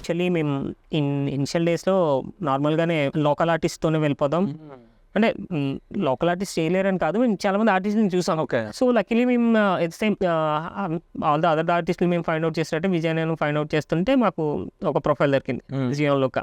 Actually మేము initial డేస్లో నార్మల్గానే లోకల్ ఆర్టిస్ట్తోనే వెళ్ళిపోదాం. అంటే లోకల్ ఆర్టిస్ట్ చేయలేరని కాదు, మేము చాలా మంది ఆర్టిస్ట్ని చూసాం. ఓకే. సో లక్కీలీ మేము at same all the other ఆర్టిస్టులు మేము ఫైండ్ అవుట్ చేసినట్టే విజయ్ నేను ఫైండ్ అవుట్ చేస్తుంటే మాకు ఒక ప్రొఫైల్ దొరికింది జియోలోక.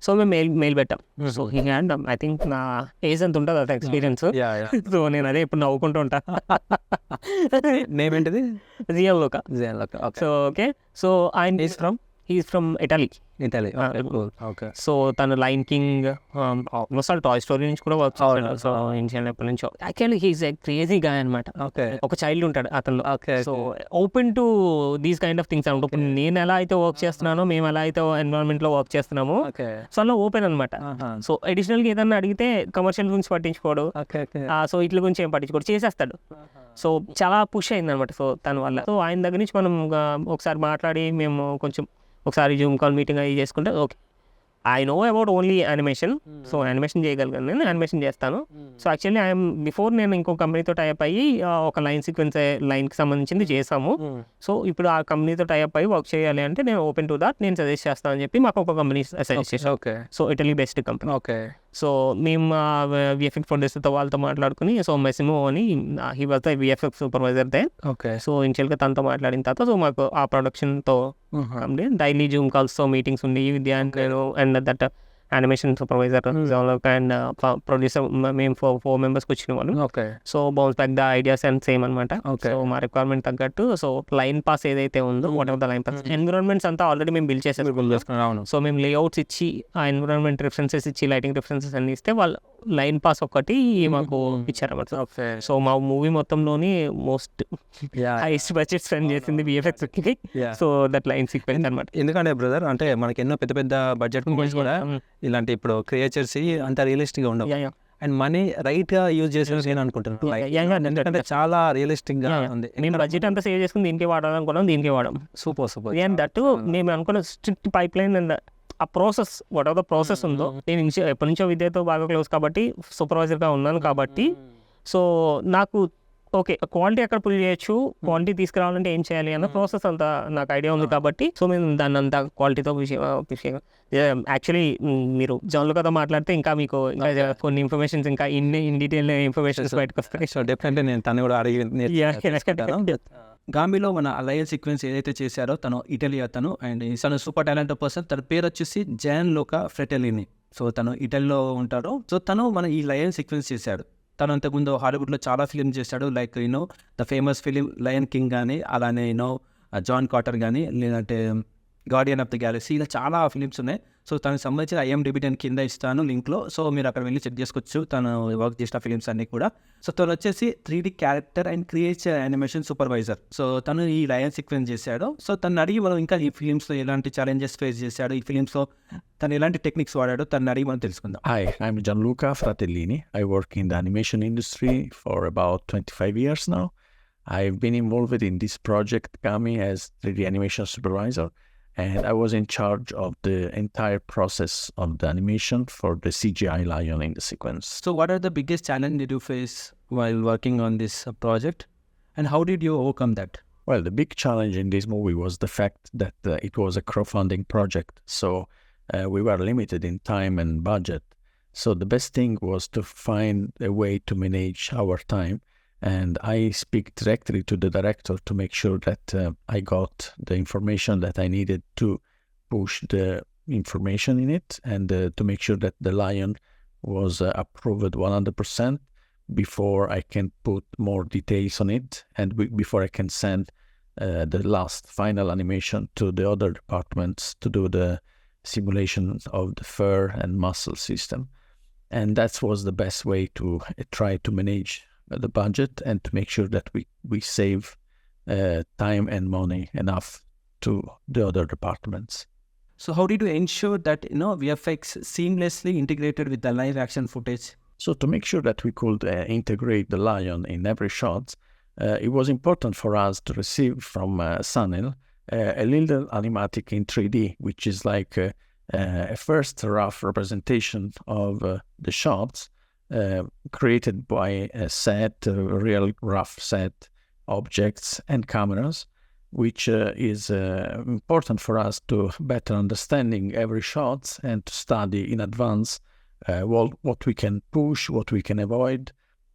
సో మేము మెయిల్ పెట్టాం. So he hand I think నా ఏజ్ అంత ఉంటుంది అదే ఎక్స్పీరియన్స్. సో నేను అదే ఇప్పుడు నవ్వుకుంటూ ఉంటా. నేమ్ ఏంటిది? జియోలోక. ఓకే. So okay. సో ఆయన he's from Italy. Okay. So తను Lion King almost all Toy Story నుంచి కూడా వర్క్ చేస్తాడు. సో ఇనిషియల్ ఎప్పటి నుంచో actually he's a crazy guy అనమాట. ఓకే. ఒక చైల్డ్ ఉంటాడు అతను. Okay. So open to these kind of things అనమాట. నేను ఎలా అయితే వర్క్ చేస్తున్నానో, మేము ఎలా అయితే ఎన్విరాన్మెంట్ లో వర్క్ చేస్తున్నామో, ఓకే. సో అలా ఓపెన్ అనమాట. సో అడిషనల్ గా ఏదన్నా అడిగితే కమర్షియల్ గురించి పట్టించుకోడు. ఓకే. సో ఇట్ల గురించి ఏం పట్టించుకోడు, చేసేస్తాడు. సో చాలా పుష్ అయింది అనమాట. సో తన వల్ల సో ఆయన దగ్గర నుంచి మనం ఒకసారి మాట్లాడి మేము కొంచెం ఒకసారి జూమ్ కాల్ మీటింగ్ అవి చేసుకుంటే okay I know about only animation. So animation చేయగలిగాను, నేను యానిమేషన్ చేస్తాను. సో యాక్చువల్లీ ఐఎమ్ బిఫోర్ నేను ఇంకో కంపెనీతో టైప్ అయ్యి ఒక లైన్ సీక్వెన్స్ లైన్కి సంబంధించింది చేసాము. సో ఇప్పుడు ఆ కంపెనీతో టైప్ అయ్యి వర్క్ చేయాలి అంటే నేను ఓపెన్ టు దాట్, నేను సజెస్ట్ చేస్తాను అని చెప్పి మాకు ఒక కంపెనీ సజెస్ట్ చేశాను. Okay. So Italy best company. Okay. So మేము విఎఫ్ఎక్స్ ప్రొడ్యూసర్తో వాళ్ళతో మాట్లాడుకుని, సో మెసిమో అని he was the VFX supervisor there. Okay. So ఇనిషియల్గా తనతో మాట్లాడిన తర్వాత సో మాకు ఆ ప్రొడక్షన్తో డైలీ జూమ్ కాల్స్తో మీటింగ్స్ ఉండి Vidya and that animation supervisor and producer మేము 4 మెంబర్స్కి వచ్చిన వాళ్ళు. Okay. So bounce back the ideas and same అనమాట. ఓకే. సో మా రిక్వైర్మెంట్ తగ్గట్టు సో లైన్ పాస్ ఏదైతే ఉందో whatever the line pass environments అంతా ఆల్రెడీ మేము బిల్డ్ చేసేసుకున్నాం. సో మేము లేఅవుట్స్ ఇచ్చి ఆ ఎన్విరాన్మెంట్ రిఫరెన్సెస్ ఇచ్చి లైటింగ్ రిఫరెన్సెస్ అన్ని ఇస్తే వాళ్ళు లైన్ పాస్ ఒకటి మాకు ఇచ్చారన్నమాట. సో మా మూవీ మొత్తంలోని మోస్ట్ హైయెస్ట్ బడ్జెట్ స్పెండ్ చేసింది విఎఫ్ఎక్స్ కి. సో దట్ లైన్ సీక్వెన్స్ అనమాట. ఎందుకంటే బ్రదర్ అంటే మనకి ఎన్నో పెద్ద పెద్ద బడ్జెట్ మూవీస్ కూడా ఇలాంటి ఇప్పుడు క్రియేచర్స్ అంత రియలిస్టిక్ గా ఉండవు. అండ్ మనీ రైట్ గా యూజ్ చేసిన నేను అనుకుంటున్నాను. ఎందుకంటే చాలా రియలిస్టిక్ గా ఉంది. మేము బడ్జెట్ అంతా సేవ్ చేసుకుని దీనికే వాడాలనుకున్నాం, దీనికే వాడాం. సూపర్. అండ్ దట్ మేము అనుకున్న స్ట్రిక్ట్ పైప్ లైన్ అండ్ ఆ process what ever the process ఉందో, నేను ఎప్పటి నుంచో విద్యతో బాగా క్లోజ్ కాబట్టి సూపర్వైజర్గా ఉన్నాను కాబట్టి సో నాకు ఓకే క్వాలిటీ ఎక్కడ పుల్ చేయొచ్చు, క్వాలిటీ తీసుకురావాలంటే ఏం చేయాలి అన్న ప్రాసెస్ అంతా నాకు ఐడియా ఉంది కాబట్టి సో మేము దాన్ని అంతా క్వాలిటీతో విషయం యాక్చువల్లీ మీరు జనరల్ కదా మాట్లాడితే ఇంకా మీకు ఇంకా కొన్ని ఇన్ఫర్మేషన్స్ ఇంకా ఇన్ డీటెయిల్ ఇన్ఫర్మేషన్స్ బయటకు వస్తాయి. సో డెఫినెట్లీ నేను తను కూడా అడిగి గాంబీలో మన లయన్ సీక్వెన్స్ ఏదైతే చేశారో తను ఇటలీ అతను అండ్ తను సూపర్ టాలెంటెడ్ పర్సన్. తన పేరు వచ్చేసి జాన్లుకా ఫ్రెటెల్లిని. సో తను ఇటలీలో ఉంటాడు. సో తను మన ఈ లయన్ సీక్వెన్స్ చేశాడు. తను అంతకుముందు హాలీవుడ్లో చాలా ఫిలిం చేశాడు. Like the famous film lion king కానీ, అలానే జాన్ కార్టర్ కానీ, లేదంటే గార్డియన్ ఆఫ్ ద గ్యాలక్సీ, ఇలా చాలా ఫిలిమ్స్ ఉన్నాయి. సో తనకు సంబంధించిన IMDb నేను కింద ఇస్తాను లింక్లో. సో మీరు అక్కడ వెళ్ళి చెక్ చేసుకోవచ్చు తను వర్క్ చేసిన ఫిలిమ్స్ అన్నీ కూడా. సో తను వచ్చేసి 3D character and creative animation supervisor. So తను ఈ లయన్ సీక్వెన్స్ చేశాడు. సో తను అడిగి మనం ఇంకా ఈ ఫిలిమ్స్లో ఎలాంటి ఛాలెంజెస్ ఫేస్ చేశాడు, ఈ ఫిలిమ్స్లో తను ఎలాంటి టెక్నిక్స్ వాడాడో తను అడిగి మనం తెలుసుకుందాం. Hi, I'm Gianluca Fratellini. I work in the animation industry for about 25 years now. I've been involved in this project Kami as 3D animation supervisor, and I was in charge of the entire process of the animation for the CGI lion in the sequence. So what are the biggest challenges did you face while working on this project, and how did you overcome that? Well, the big challenge in this movie was the fact that it was a crowdfunding project, so we were limited in time and budget. So the best thing was to find a way to manage our time, and I speak directly to the director to make sure that I got the information that I needed to push the information in it, and to make sure that the lion was approved 100% before I can put more details on it, and before I can send the last final animation to the other departments to do the simulation of the fur and muscle system. And that was the best way to try to manage the budget and to make sure that we save time and money enough to the other departments. So how did you ensure that VFX seamlessly integrated with the live action footage? So to make sure that we could integrate the lion in every shot, it was important for us to receive from Sanel a little animatic in 3D, which is like a first rough representation of the shots created by a set, real rough set objects and cameras. which is important for us to better understanding every shot and to study in advance what we can push, what we can avoid,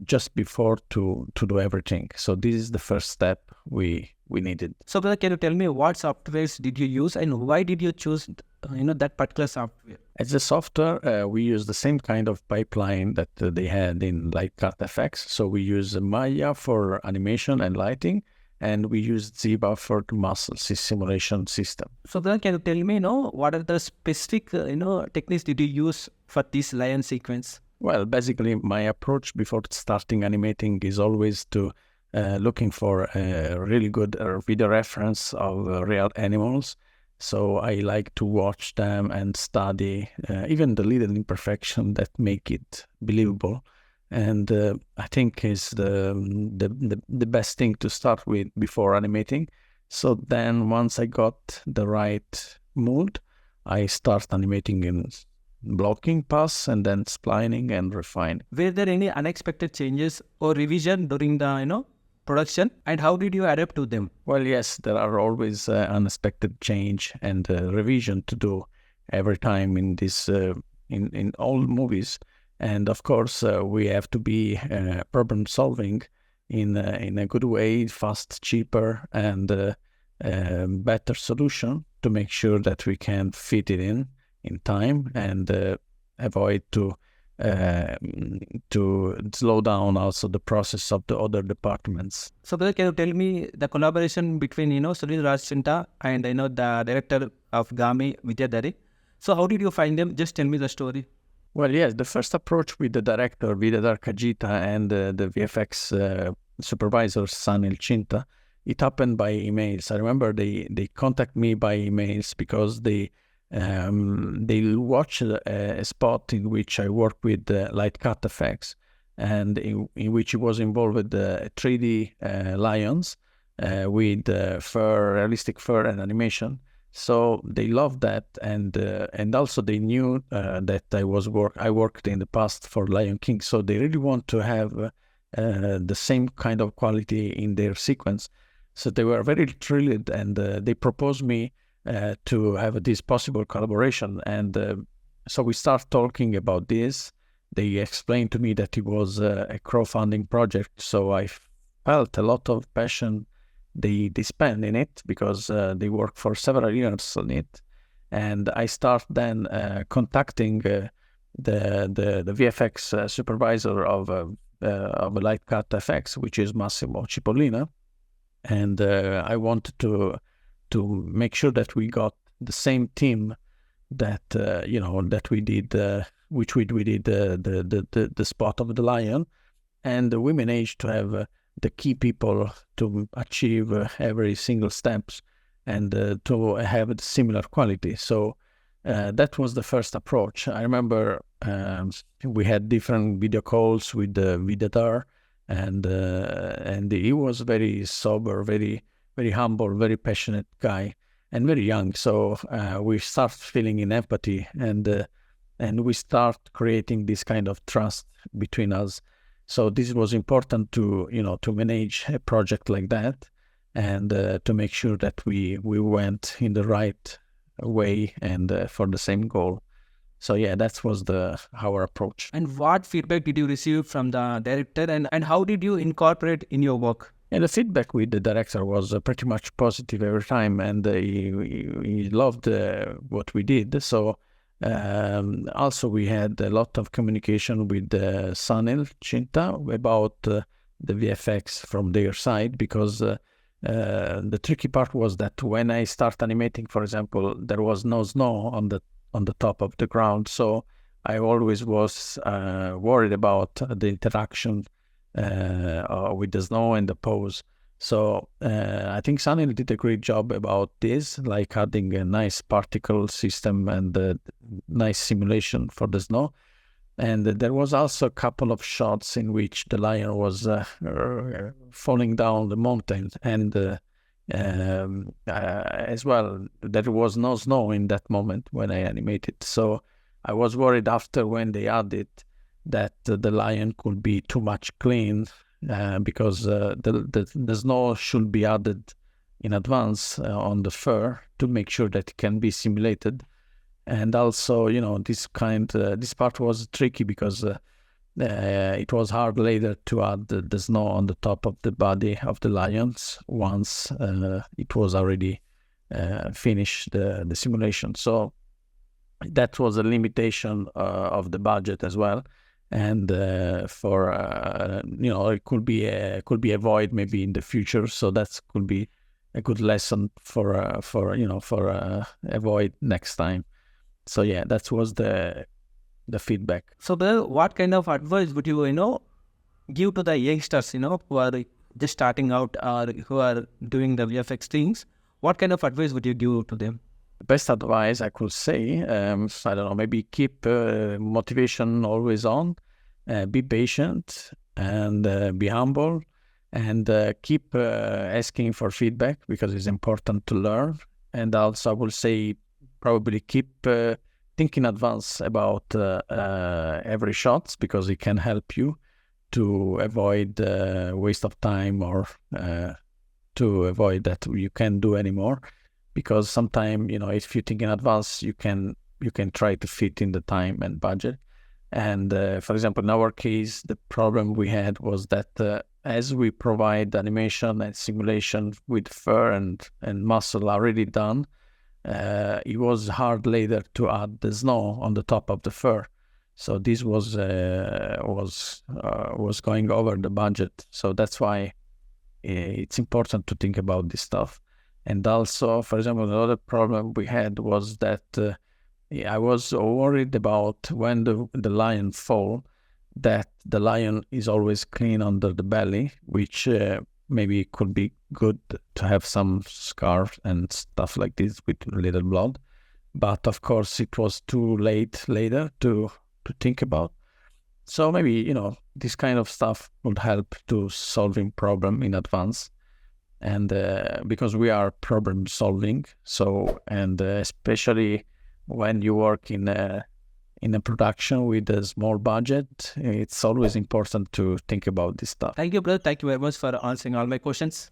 just before to do everything. So this is the first step we needed. So, brother, can you tell me what softwares did you use and why did you choose, that particular software? As a software, we use the same kind of pipeline that they had in Lightcut FX. So we use Maya for animation and lighting, and we use Ziba for the muscle simulation system. So, brother, can you tell me, what are the specific, techniques did you use for this lion sequence? Well, basically, my approach before starting animating is always to looking for a really good video reference of real animals. So I like to watch them and study even the little imperfection that make it believable. And I think is the best thing to start with before animating. So then once I got the right mood, I start animating in blocking pass and then splining and refine. Were there any unexpected changes or revision during the production, and how did you adapt to them? Well, yes, there are always unexpected change and revision to do every time in this in all movies, and of course we have to be problem solving in a good way, fast, cheaper, and better solution to make sure that we can fit it in time and avoid to slow down also the process of the other departments. So, brother, can you tell me the collaboration between Sunil Rajchinta and the director of Gami, Vidyadhari? So, how did you find them? Just tell me the story. Well, yes, the first approach with the director Vidyadhar Kajita and the VFX supervisor Sanil Chinta, it happened by emails. I remember they contact me by emails because they watch a spot in which I work with Lightcut effects, and in which it was involved with 3D lions with realistic fur and animation. So they loved that, and also they knew that I worked in the past for Lion King, so they really want to have the same kind of quality in their sequence. So they were very thrilled, and they proposed me to have this possible collaboration. And so we start talking about this. They explained to me that it was a crowdfunding project, so I felt a lot of passion they spend in it because they work for several years on it. And I start then contacting the VFX supervisor of Lightcut FX, which is Massimo Cipollina, and I wanted to make sure that we got the same team that that we did, which we did the spot of the lion, and we managed to have the key people to achieve every single steps and to have a similar quality. So that was the first approach. I remember we had different video calls with Vidyadhar, and he was very sober, very very humble, very passionate guy, and very young. So we start feeling in empathy, and we start creating this kind of trust between us. So this was important to manage a project like that, and to make sure that we went in the right way and for the same goal. So yeah, that was our approach. And what feedback did you receive from the director, and how did you incorporate in your work? And the feedback with the director was pretty much positive every time, and he loved what we did. So also we had a lot of communication with Sanil Chinta about the VFX from their side, because the tricky part was that when I start animating, for example, there was no snow on the top of the ground, so I always was worried about the interaction with the snow and the pose. So I think Sanil did a great job about this, like adding a nice particle system and a nice simulation for the snow. And there was also a couple of shots in which the lion was falling down the mountain, and as well, there was no snow in that moment when I animated. So I was worried after when they added that the lion could be too much clean, because the snow should be added in advance on the fur to make sure that it can be simulated. And also, this part was tricky because it was hard later to add the snow on the top of the body of the lions once it was already finished the simulation. So that was a limitation of the budget as well. And it could be avoided maybe in the future. So that could be a good lesson for avoid next time. So yeah, that was the feedback. So, what kind of advice would you, give to the youngsters, who are just starting out or who are doing the VFX things? What kind of advice would you give to them? Best advice I could say, I don't know, maybe keep motivation always on, be patient and be humble, and keep asking for feedback because it's important to learn. And also I will say probably keep think in advance about every shot because it can help you to avoid waste of time or to avoid that you can't do anymore. Because sometimes, if you think in advance, you can try to fit in the time and budget. And for example, in our case, the problem we had was that as we provide animation and simulation with fur and muscle already done, it was hard later to add the snow on the top of the fur. So this was going over the budget. So that's why it's important to think about this stuff. And also, for example, another problem we had was that I was worried about when the lion fall, that the lion is always clean under the belly, which maybe could be good to have some scars and stuff like this with little blood. But of course, it was too late later to think about. So maybe, this kind of stuff would help to solving problem in advance. And because we are problem solving, and especially when you work in a production with a small budget, it's always important to think about this stuff. Thank you, brother. Thank you very much for answering all my questions.